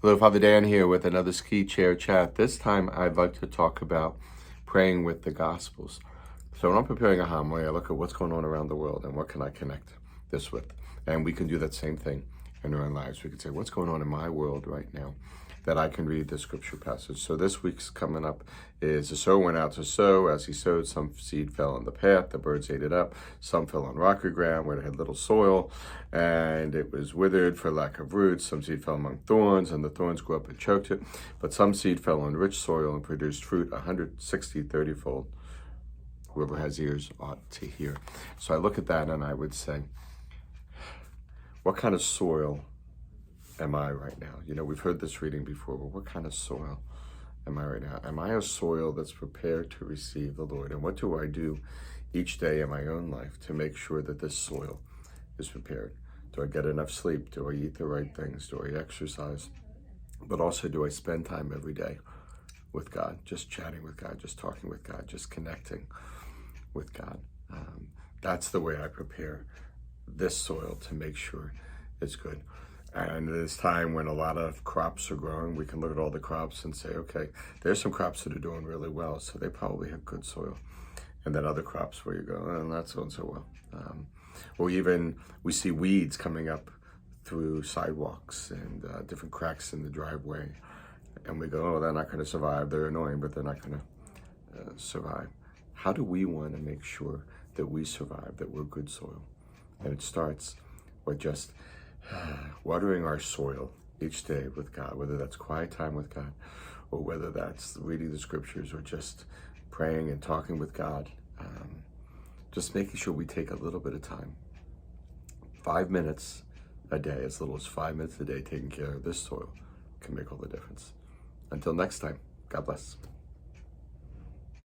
Hello, Father Dan here with another Ski Chair Chat. This time I'd like to talk about praying with the Gospels. So when I'm preparing a homily, I look at what's going on around the world and what can I connect this with. And we can do that same thing in our own lives. We can say, what's going on in my world right now that I can read this scripture passage. So this week's coming up is the sower went out to sow. As he sowed, some seed fell on the path. The birds ate it up. Some fell on rocky ground where it had little soil, and it was withered for lack of roots. Some seed fell among thorns, and the thorns grew up and choked it. But some seed fell on rich soil and produced fruit 160, 30-fold. Whoever has ears ought to hear. So I look at that and I would say, what kind of soil am I right now? You know, we've heard this reading before, but what kind of soil am I right now? Am I a soil that's prepared to receive the Lord? And what do I do each day in my own life to make sure that this soil is prepared? Do I get enough sleep? Do I eat the right things? Do I exercise? But also, do I spend time every day with God, just chatting with God, just talking with God, just connecting with God? That's the way I prepare this soil to make sure it's good. And this time when a lot of crops are growing, we can look at all the crops and say, okay, there's some crops that are doing really well, so they probably have good soil. And then other crops where you go, oh, not so and so well. Or even we see weeds coming up through sidewalks and different cracks in the driveway. And we go, oh, they're not going to survive. They're annoying, but they're not going to survive. How do we want to make sure that we survive, that we're good soil? And it starts with just watering our soil each day with God, whether that's quiet time with God or whether that's reading the scriptures or just praying and talking with God. Just making sure we take a little bit of time, 5 minutes a day, as little as 5 minutes a day, taking care of this soil can make all the difference. Until next time, God bless.